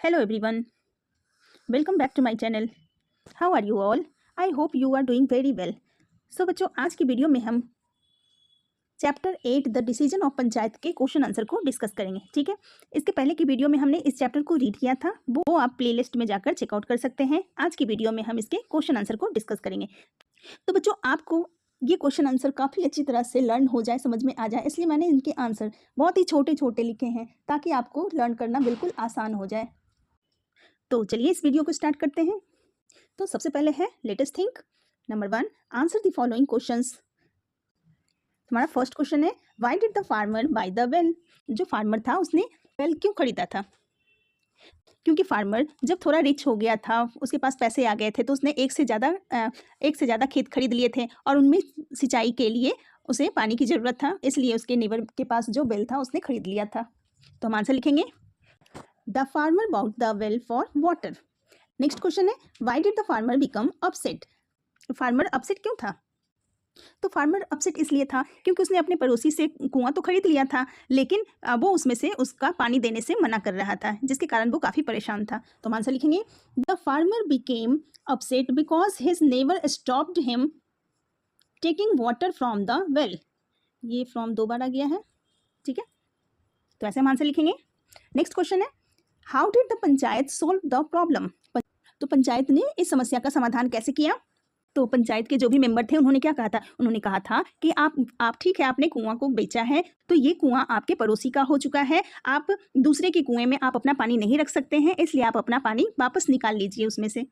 Hello everyone, welcome back to my channel. How are you all? I hope you are doing very well. So बच्चों, आज की video में हम chapter 8 the decision of panchayat के question answer को discuss करेंगे। ठीक है, इसके पहले की वीडियो में हमने इस चैप्टर को रीड किया था, वो आप प्लेलिस्ट में जाकर चेकआउट कर सकते हैं। आज की वीडियो में हम इसके क्वेश्चन आंसर को डिस्कस करेंगे। तो बच्चों, आपको ये क्वेश्चन आंसर काफ़ी अच्छी तरह से लर्न हो जाए, समझ में आ जाए, इसलिए मैंने इनके आंसर बहुत ही छोटे छोटे लिखे हैं ताकि आपको लर्न करना बिल्कुल आसान हो जाए। तो चलिए इस वीडियो को स्टार्ट करते हैं। तो सबसे पहले है let us think. Number 1, answer the following questions. हमारा फर्स्ट क्वेश्चन है why did the farmer by the well. जो फार्मर था उसने वेल क्यों खरीदा था? क्योंकि फार्मर जब थोड़ा रिच हो गया था, उसके पास पैसे आ गए थे, तो उसने एक से ज़्यादा खेत खरीद लिए थे और उनमें सिंचाई के लिए उसे पानी की ज़रूरत था, इसलिए उसके नेबर के पास जो वेल था उसने खरीद लिया था। तो हम आंसर लिखेंगे the farmer bought the well for water. Next question है why did the farmer become upset. Farmer upset क्यों था? तो फार्मर अपसेट इसलिए था क्योंकि उसने अपने पड़ोसी से कुआं तो खरीद लिया था, लेकिन वो उसमें से उसका पानी देने से मना कर रहा था, जिसके कारण वो काफ़ी परेशान था। तो हम आंसर लिखेंगे the farmer became upset because his neighbour stopped him taking water from the well. ये फ्रॉम 2 बार आ गया है, ठीक है, तो ऐसे हम आंसर लिखेंगे। नेक्स्ट क्वेश्चन है how did the panchayat solve the problem. तो पंचायत ने इस समस्या का समाधान कैसे किया? तो पंचायत के जो भी मेंबर थे उन्होंने क्या कहा था? उन्होंने कहा था कि आप ठीक है, आपने कुआं को बेचा है, तो ये कुआं आपके पड़ोसी का हो चुका है, आप दूसरे के कुएं में आप अपना पानी नहीं रख सकते हैं, इसलिए आप अपना पानी वापस निकाल लीजिए उसमें से।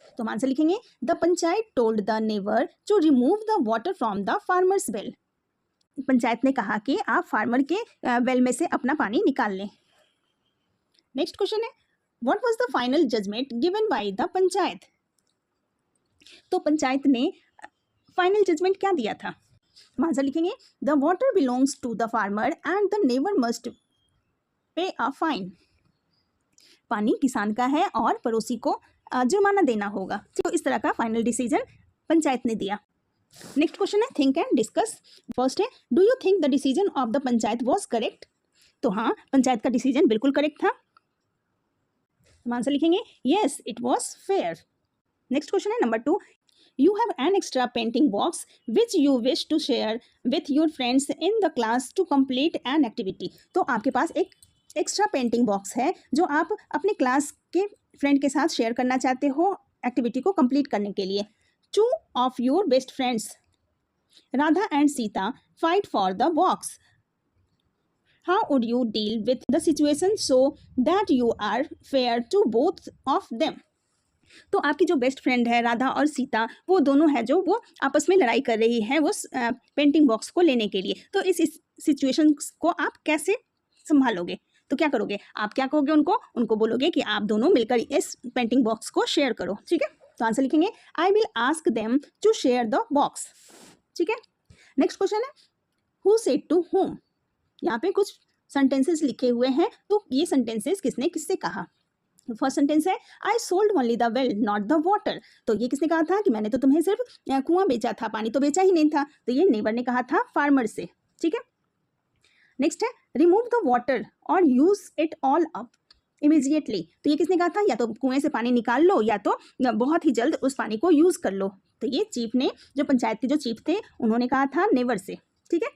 तो हम आंसर लिखेंगे the panchayat told the neighbour to remove the water from the farmers well. Panchayat ने कहा कि आप फार्मर के वेल में से अपना पानी निकाल लें। नेक्स्ट क्वेश्चन है what was the final judgement given by the panchayat. तो पंचायत ने फाइनल जजमेंट क्या दिया था? हम आंसर लिखेंगे the water belongs to the farmer and the neighbour must pay a fine. पानी किसान का है और पड़ोसी को जुर्माना देना होगा। तो इस तरह का फाइनल डिसीजन पंचायत ने दिया। नेक्स्ट क्वेश्चन है थिंक एंड डिस्कस। फर्स्ट है do you think the decision of the panchayat was correct. तो हाँ, पंचायत का डिसीजन बिल्कुल करेक्ट था। हम आंसर लिखेंगे yes it was fair. Next question है number 2, you have an extra painting box which you wish to share with your friends in the class to complete an activity. तो आपके पास एक extra painting box है जो आप अपने class के friend के साथ शेयर करना चाहते हो एक्टिविटी को कंप्लीट करने के लिए। 2 of your best friends, Radha and Sita, fight for the box. How would you deal with the situation so that you are fair to both of them? तो आपकी जो बेस्ट फ्रेंड है राधा और सीता, वो दोनों है जो वो आपस में लड़ाई कर रही है वो पेंटिंग बॉक्स को लेने के लिए। तो इस सिचुएशन को आप कैसे संभालोगे? तो क्या करोगे? आप क्या कहोगे उनको बोलोगे कि आप दोनों मिलकर इस पेंटिंग बॉक्स को शेयर करो। ठीक है, तो आंसर लिखेंगे I will ask them to share the box. ठीक है, नेक्स्ट क्वेश्चन है हु सेड टू होम। यहाँ पे कुछ सेंटेंसेस लिखे हुए हैं, तो ये सेंटेंसेस किसने किससे कहा? फर्स्ट सेंटेंस है I sold only the well not the water. तो ये किसने कहा था कि मैंने तो तुम्हें सिर्फ कुआं बेचा था, पानी तो बेचा ही नहीं था। तो ये नेबर ने कहा था फार्मर से। ठीक है, नेक्स्ट है रिमूव द वाटर और use it all up immediately. तो ये किसने कहा था? या तो कुएं से पानी निकाल लो या तो बहुत ही जल्द उस पानी को यूज कर लो। तो ये चीफ ने, जो पंचायत के जो चीफ थे, उन्होंने कहा था नेबर से। ठीक है,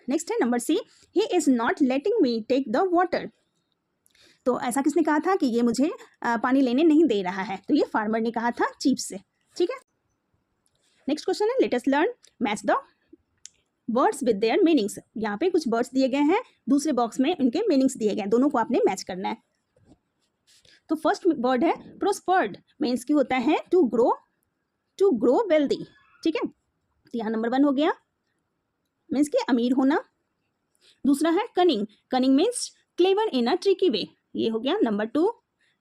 नेक्स्ट है number C, he is not letting me take the water. तो ऐसा किसने कहा था कि ये मुझे पानी लेने नहीं दे रहा है? तो ये फार्मर ने कहा था चीफ से। ठीक है, नेक्स्ट क्वेश्चन है let us learn match the words with their meanings. यहाँ पे कुछ वर्ड्स दिए गए हैं, दूसरे बॉक्स में उनके मीनिंग्स दिए गए हैं, दोनों को आपने मैच करना है। तो फर्स्ट वर्ड है प्रोस्पर्ड, मीन्स की होता है टू ग्रो वेल्दी। ठीक है, तो यहाँ नंबर 1 हो गया, मीन्स कि अमीर होना। दूसरा है cunning means clever in a tricky way, ये हो गया नंबर 2।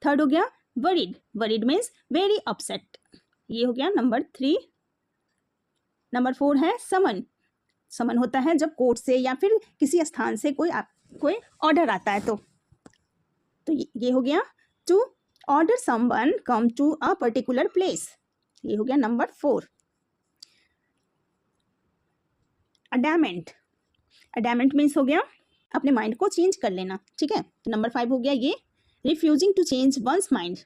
थर्ड हो गया वरीड मीन्स वेरी अपसेट, ये हो गया नंबर 3। नंबर 4 है समन होता है जब कोर्ट से या फिर किसी स्थान से कोई ऑर्डर आता है। तो ये हो गया to order someone come to a particular place, ये हो गया नंबर 4। अडैमेंट मीन्स हो गया अपने माइंड को चेंज कर लेना, ठीक है। तो नंबर 5 हो गया ये, refusing to change one's mind.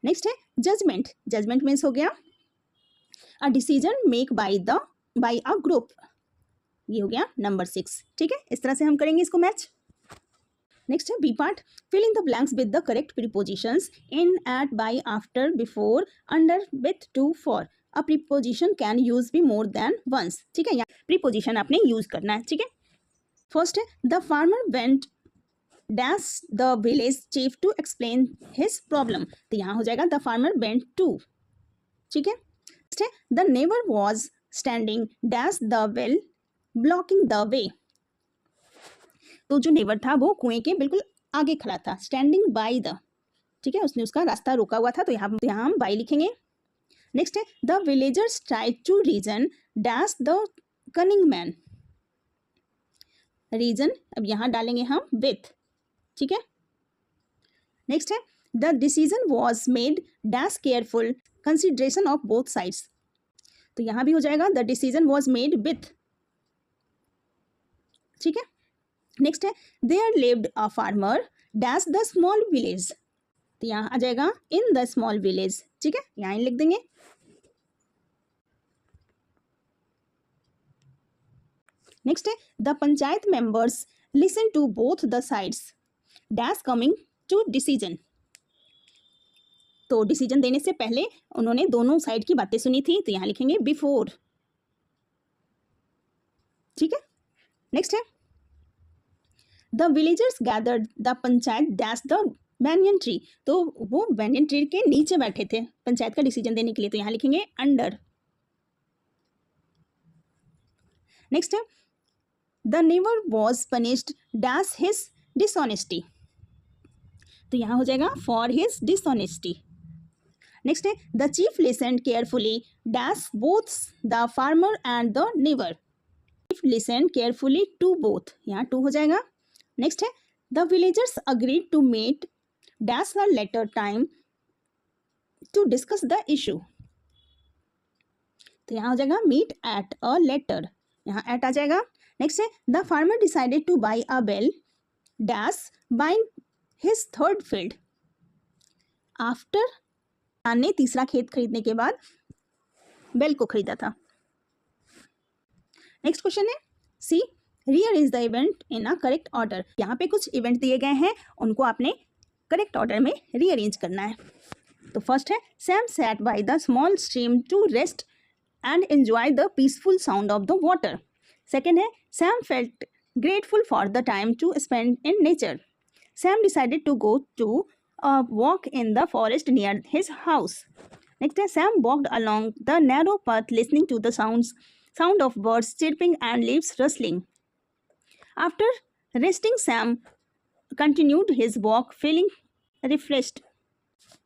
Next है जजमेंट। जजमेंट मीन्स हो गया a decision make by a group. ये हो गया नंबर 6, ठीक है। इस तरह से हम करेंगे इसको मैच। नेक्स्ट है B part, fill in the blanks with the correct prepositions in, at, by, after, before, under, with, to, for. A preposition can use be more than once, ठीक है। यहाँ प्रीपोजिशन आपने यूज करना है, ठीक है। First है the farmer went dash the village chief to explain his problem. तो यहाँ हो जाएगा द फार्मर वेंट टू, ठीक है। नेक्स्ट है the neighbour was standing dash the well blocking the way. तो जो नेबर था वो कुएं के बिल्कुल आगे खड़ा था, स्टैंडिंग बाय द, ठीक है, उसने उसका रास्ता रोका हुआ था, तो यहाँ हम बाय लिखेंगे। नेक्स्ट है the villagers tried to reason dash the cunning man. Reason अब यहाँ डालेंगे हम विथ, ठीक है। नेक्स्ट है the decision was made dash careful consideration of both sides. तो यहाँ भी हो जाएगा the decision was made with, ठीक है। नेक्स्ट है there lived a farmer dash the small village. तो यहाँ आ जाएगा इन द स्मॉल विलेज, ठीक है, यहाँ लिख देंगे। नेक्स्ट है the panchayat members listen to both the sides dash coming to decision. तो डिसीजन देने से पहले उन्होंने दोनों साइड की बातें सुनी थी, तो यहाँ लिखेंगे बिफोर, ठीक है। नेक्स्ट है the villagers gathered the panchayat dash the banyan tree. तो वो बैनियन ट्री के नीचे बैठे थे पंचायत का डिसीजन देने के लिए, तो यहाँ लिखेंगे अंडर। नेक्स्ट है the neighbour was punished dash his dishonesty. तो यहाँ हो जाएगा फॉर हिज डिसऑनेस्टी। नेक्स्ट है the chief listened carefully dash both the farmer and the neighbour. Chief listened carefully to both, यहाँ टू हो जाएगा। नेक्स्ट है the villagers agreed to meet dash a later time to discuss the issue. तो यहाँ हो जाएगा meet at a later, यहाँ at आ जाएगा। नेक्स्ट है the farmer decided to buy a bell dash buying his third field. After ने तीसरा खेत खरीदने के बाद बेल को खरीदा था। नेक्स्ट क्वेश्चन है C, rearrange the event in a correct order. यहाँ पे कुछ इवेंट दिए गए हैं, उनको आपने करेक्ट ऑर्डर में रीअरेंज करना है। तो फर्स्ट है Sam sat by the small stream to rest and enjoy the peaceful sound of the water. Second है Sam felt grateful for the time to spend in nature. Sam decided to go to a walk in the forest near his house. Next है Sam walked along the narrow path listening to the sound of birds chirping and leaves rustling. After resting, Sam continued his walk feeling refreshed.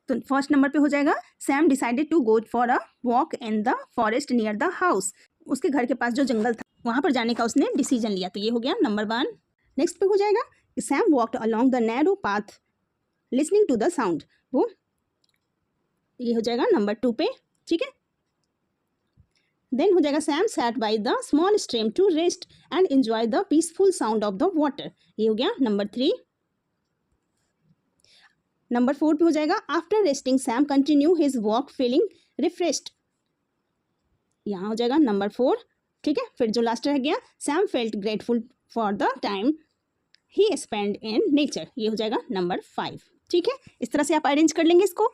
तो first number पे हो जाएगा Sam decided to go for a walk in the forest near the house. उसके घर के पास जो जंगल था वहाँ पर जाने का उसने डिसीजन लिया, तो ये हो गया नंबर 1। नेक्स्ट पे हो जाएगा Sam walked along the narrow path listening to the sound, वो ये हो जाएगा नंबर 2 पे, ठीक है। देन हो जाएगा Sam sat by the small stream to rest and enjoy the peaceful sound of the water, ये हो गया नंबर 3। नंबर 4 पे हो जाएगा after resting Sam continue his walk feeling refreshed, यहाँ हो जाएगा नंबर 4, ठीक है। फिर जो लास्ट रह गया Sam felt grateful for the time he spend in nature, ये हो जाएगा नंबर 5, ठीक है। इस तरह से आप अरेंज कर लेंगे इसको।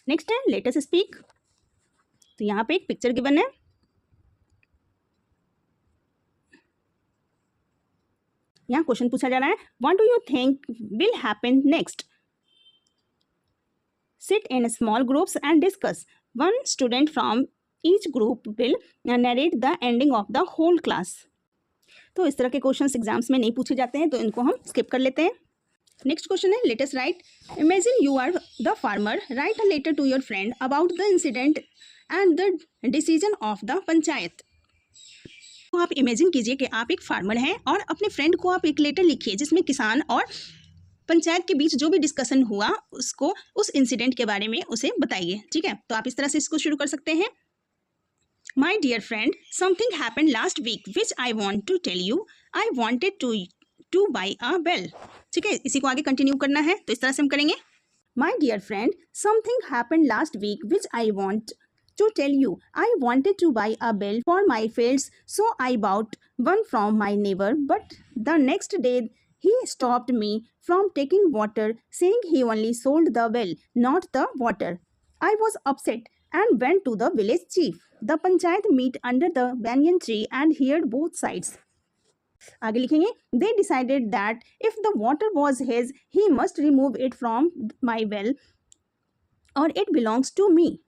नेक्स्ट है लेट अस स्पीक। तो यहाँ पे एक पिक्चर गिवन है, यहाँ क्वेश्चन पूछा जा रहा है what do you think will happen next. Sit in small groups and discuss. One student from each group will narrate the ending of the whole class. तो इस तरह के क्वेश्चंस एग्जाम्स में नहीं पूछे जाते हैं, तो इनको हम स्किप कर लेते हैं। नेक्स्ट क्वेश्चन है let us write. Imagine you are the farmer, write a letter to your friend about the incident and the decision of the panchayat. तो आप इमेजिन कीजिए कि आप एक फार्मर हैं और अपने फ्रेंड को आप एक लेटर लिखिए जिसमें किसान और पंचायत के बीच जो भी डिस्कशन हुआ उसको, उस इंसिडेंट के बारे में उसे बताइए, ठीक है। तो आप इस तरह से इसको शुरू कर सकते हैं। My dear friend, something happened last week which I want to tell you. I wanted to buy a bell. ठीक है, इसी को आगे कंटिन्यू करना है, तो इस तरह से हम करेंगे. My dear friend, something happened last week which I want to tell you. I wanted to buy a bell for my fields, so I bought one from my neighbor. But the next day he stopped me from taking water, saying he only sold the bell, not the water. I was upset and went to the village chief. The panchayat meet under the banyan tree and heard both sides. आगे लिखेंगे, they decided that if the water was his, he must remove it from my well or it belongs to me.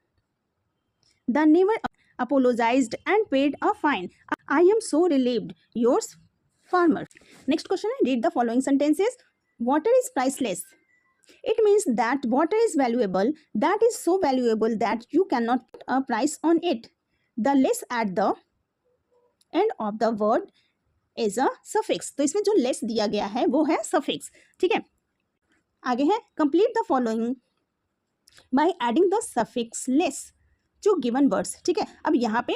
The neighbor apologized and paid a fine. I am so relieved. Yours, farmer. Next question, read the following sentences. Water is priceless. It means that water is valuable, that is so valuable that you cannot put a price on it. The less at the end of the word is a suffix. तो इसमें जो less दिया गया है वो है suffix. ठीक है, आगे है complete the following by adding the suffix less to given words. ठीक है, अब यहाँ पे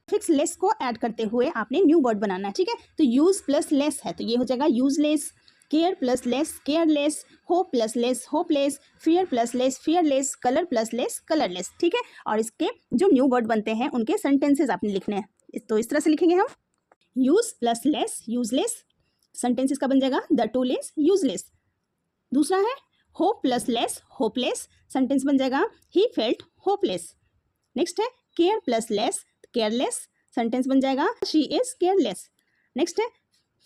suffix less को ऐड करते हुए आपने न्यू वर्ड बनाना है. ठीक है, तो use प्लस less है तो ये हो जाएगा useless, care plus less careless, hope plus less hopeless, fear plus less fearless, colour plus less colourless. ठीक है, और इसके जो न्यू वर्ड बनते हैं उनके सेंटेंसेस आपने लिखने हैं. तो इस तरह से लिखेंगे हम, use plus less useless, sentences का बन जाएगा द टूल इज यूजलेस. दूसरा है hope plus less hopeless, sentence बन जाएगा ही फेल्ट होपलेस. नेक्स्ट है care plus less careless, sentence बन जाएगा शी इज केयरलेस. नेक्स्ट है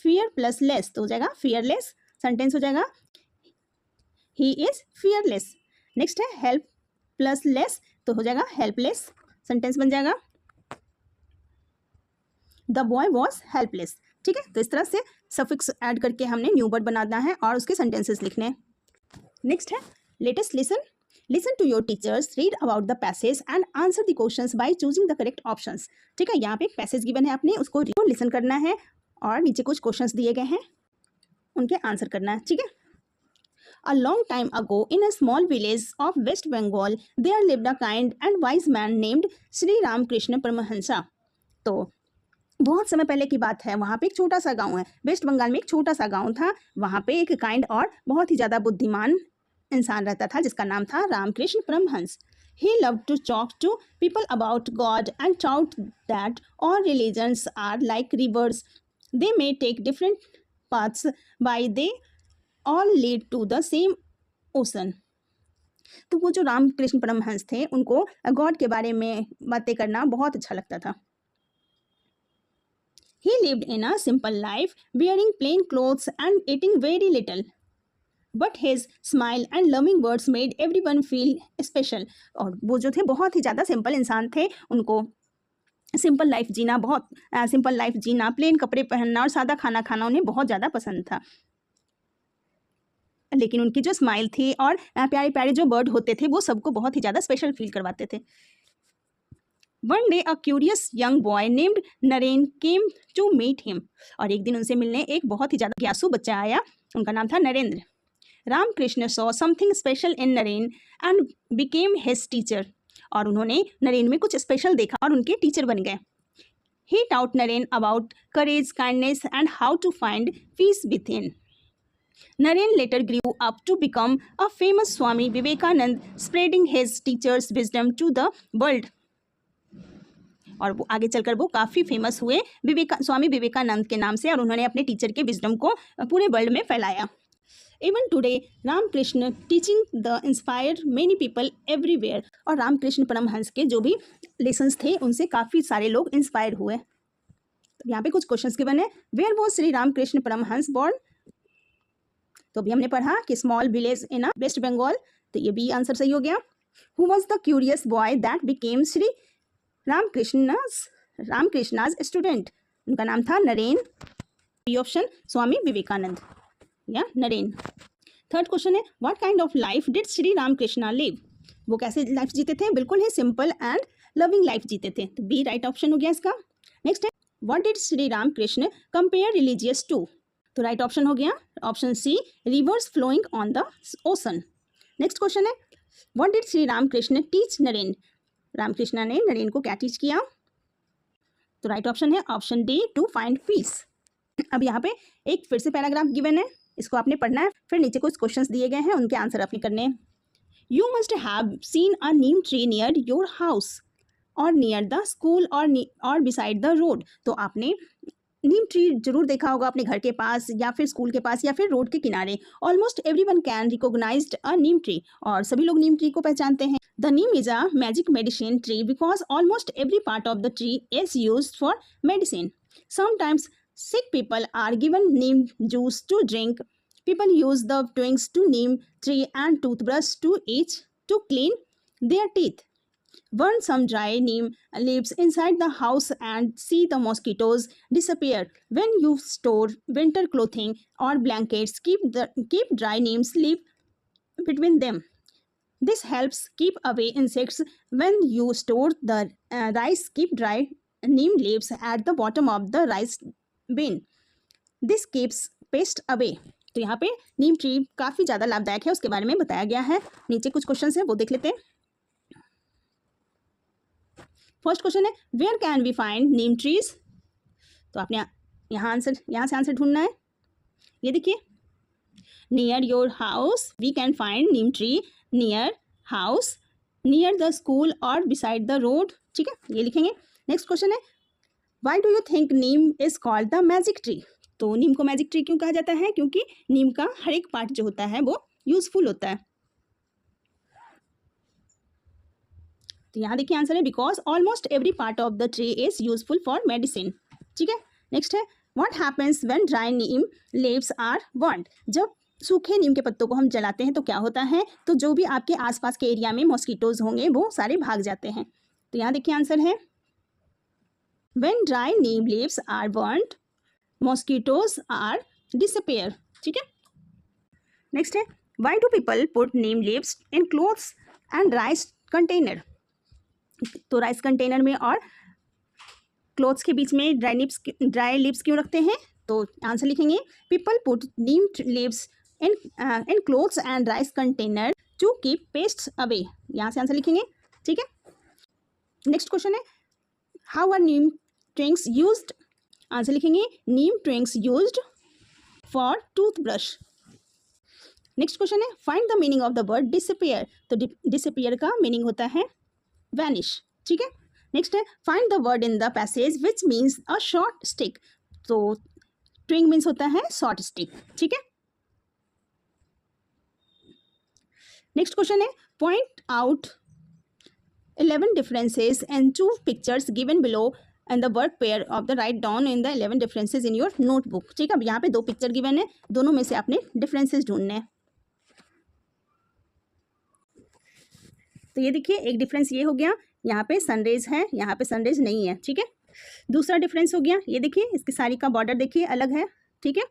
फियर प्लस लेस तो हो जाएगा फियरलेस, सेंटेंस हो जाएगा ही इज फियरलेस. नेक्स्ट है हेल्प प्लस लेस तो हो जाएगा हेल्पलेस, सेंटेंस बन जाएगा द बॉय वॉज हेल्पलेस. ठीक है, तो इस तरह से सफिक्स ऐड करके हमने न्यू वर्ड बनाना है और उसके सेंटेंसेस लिखने हैं. नेक्स्ट है let's listen to your teachers, read about the passage and answer the questions by choosing the correct options. ठीक है, यहाँ पे एक पैसेज गिवन है, आपने उसको लिसन करना है और नीचे कुछ क्वेश्चंस दिए गए हैं उनके आंसर करना है. ठीक है, A long time ago in a small village of West Bengal there lived a kind and wise man named Sri Ramakrishna Paramahansa. तो बहुत समय पहले की बात है, वहाँ पे एक छोटा सा गांव है, वेस्ट बंगाल में एक छोटा सा गांव था. वहाँ पे एक काइंड और बहुत ही ज़्यादा बुद्धिमान इंसान रहता था जिसका नाम था Ramakrishna Paramhans. He loved to talk to people about God and taught that all religions are like rivers. They may take different paths but they all lead to the same ocean. तो वो जो रामकृष्ण परमहंस थे उनको गॉड के बारे में बातें करना बहुत अच्छा लगता था. He lived in a simple life, wearing plain clothes and eating very little. But his smile and loving words made everyone feel special. और वो जो थे बहुत ही ज़्यादा सिंपल इंसान थे, उनको सिंपल लाइफ जीना प्लेन कपड़े पहनना और सादा खाना खाना उन्हें बहुत ज़्यादा पसंद था. लेकिन उनकी जो स्माइल थी और प्यारे प्यारे जो वर्ड होते थे वो सबको बहुत ही ज़्यादा स्पेशल फील करवाते थे. One day a curious young boy named Naren came to meet him. और एक दिन उनसे मिलने एक बहुत ही ज़्यादा ज्ञासु बच्चा आया, उनका नाम था Narendra. Ramakrishna saw something special in Naren and became his teacher. और उन्होंने नरेन में कुछ स्पेशल देखा और उनके टीचर बन गए. He taught Naren about courage, kindness and how to find peace within. Naren later grew up to become a famous Swami Vivekanand, spreading his teacher's wisdom to the world. और वो आगे चलकर वो काफ़ी फेमस हुए स्वामी विवेकानंद के नाम से और उन्होंने अपने टीचर के विजडम को पूरे वर्ल्ड में फैलाया. Even today Ramakrishna teaching the inspire many people everywhere. और रामकृष्ण परमहंस के जो भी लेसन्स थे उनसे काफ़ी सारे लोग इंस्पायर हुए. यहाँ पे कुछ क्वेश्चंस गिवन है. Where was Shri Ramakrishna Paramahansa born? तो अभी हमने पढ़ा कि small village in West Bengal, तो ये भी आंसर सही हो गया. Who was the curious boy that became Shri Ramakrishna's student? उनका नाम था नरेन. बी ऑप्शन स्वामी विवेकानंद या नरेन. थर्ड क्वेश्चन है what kind of life did Shri Ramakrishna live? वो कैसे लाइफ जीते थे? बिल्कुल ही सिंपल एंड लविंग लाइफ जीते थे, तो बी राइट ऑप्शन हो गया इसका. नेक्स्ट है what did Shri Ramakrishna compare religious to? तो राइट ऑप्शन हो गया option C rivers flowing on the ocean. Next question है what did Shri Ramakrishna teach Naren? Ramakrishna ने नरेन को क्या टीच किया? तो राइट ऑप्शन है option D, to find peace. अब यहाँ पे एक फिर से पैराग्राफ गिवन है, इसको आपने पढ़ना है, फिर नीचे कुछ क्वेश्चंस दिए गए हैं, उनके आंसर आपने करने हैं। You must have seen a neem tree near your house और नियर द स्कूल और बिसाइड द रोड। तो आपने नीम ट्री जरूर देखा होगा अपने घर के पास या फिर स्कूल के पास या फिर रोड के किनारे। Almost everyone can recognized a neem tree, और सभी लोग नीम ट्री को पहचानते हैं। The neem is a magic medicine tree because almost every part of the tree is used for medicine. Sometimes sick people are given neem juice to drink. People use the twigs to neem tree and toothbrush to clean their teeth. Burn some dry neem leaves inside the house and see the mosquitoes disappear. When you store winter clothing or blankets, keep dry neem leaf between them. This helps keep away insects. When you store the rice, keep dry neem leaves at the bottom of the rice bin. This keeps pest away. तो यहाँ पे नीम tree काफ़ी ज़्यादा लाभदायक है, उसके बारे में बताया गया है। नीचे कुछ क्वेश्चन है वो देख लेते हैं। फर्स्ट क्वेश्चन है where can we find neem trees. तो आपने यहाँ से आंसर ढूंढना है। ये देखिए, near your house we can find neem tree, near house, near the school और बिसाइड द रोड। ठीक है, ये लिखेंगे। नेक्स्ट क्वेश्चन है why do you think neem is called the magic tree. तो नीम को मैजिक ट्री क्यों कहा जाता है? क्योंकि नीम का हर एक पार्ट जो होता है वो यूजफुल होता है। तो यहाँ देखिए आंसर है because almost every part of the tree is useful for medicine. ठीक है, नेक्स्ट है what happens when dry neem leaves are burned. जब सूखे नीम के पत्तों को हम जलाते हैं तो क्या होता है? तो जो भी आपके आसपास के एरिया में मॉस्किटोज होंगे वो सारे भाग जाते हैं। तो यहाँ देखिए आंसर है When dry neem leaves are burnt, mosquitoes are disappear. ठीक है, नेक्स्ट है why do people put neem leaves in clothes and rice container। तो राइस कंटेनर में और क्लोथ्स के बीच में ड्राई लीव्स क्यों रखते हैं? तो आंसर लिखेंगे people put neem leaves in clothes and rice container to keep pests away. यहाँ से आंसर लिखेंगे। ठीक है, नेक्स्ट क्वेश्चन है how are neem twigs used. Answer लिखेंगे neem twigs used for toothbrush. Next question है find the meaning of the word disappear. तो disappear का मीनिंग होता है वैनिश। ठीक है, नेक्स्ट है find the word in the passage which means a short stick. तो ट्विग मीन्स होता है शॉर्ट स्टिक। ठीक है, नेक्स्ट क्वेश्चन है point out 11 differences and 2 pictures given below and the work pair of the write down in the 11 differences in your notebook। ठीक है, अब यहाँ पे 2 पिक्चर गिवन है, दोनों में से आपने डिफरेंसेस ढूंढने हैं। तो ये देखिए एक डिफरेंस ये हो गया, यहाँ पे सनरेज है, यहाँ पे सनरेज नहीं है। ठीक है, दूसरा डिफरेंस हो गया ये देखिए इसकी साड़ी का बॉर्डर देखिए अलग है। ठीक है,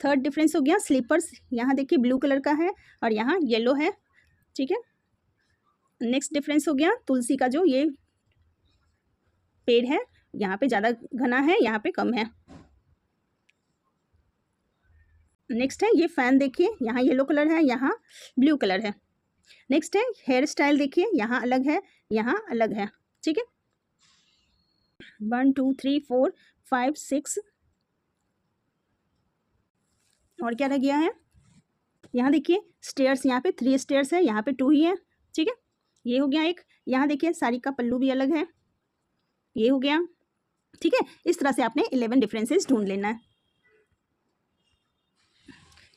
थर्ड डिफरेंस हो गया स्लीपर्स, यहाँ देखिए ब्लू कलर का है और यहाँ येलो है। ठीक है, नेक्स्ट डिफरेंस हो गया तुलसी का जो ये पेड़ है यहाँ पे ज़्यादा घना है, यहाँ पे कम है। नेक्स्ट है ये फैन देखिए, यहाँ येलो कलर है, यहाँ ब्लू कलर है। नेक्स्ट है हेयर स्टाइल देखिए, यहाँ अलग है, यहाँ अलग है। ठीक है, 1 2 3 4 5 6 और क्या रह गया है? यहाँ देखिए स्टेयर्स, यहाँ पे 3 स्टेयर्स है, यहाँ पे 2 ही है। ठीक है, ये हो गया एक। यहाँ देखिए साड़ी का पल्लू भी अलग है, ये हो गया। ठीक है, इस तरह से आपने 11 डिफरेंसेस ढूंढ लेना है।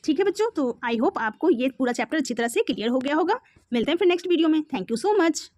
ठीक है बच्चों, तो आई होप आपको ये पूरा चैप्टर अच्छी तरह से क्लियर हो गया होगा। मिलते हैं फिर नेक्स्ट वीडियो में। Thank you so much.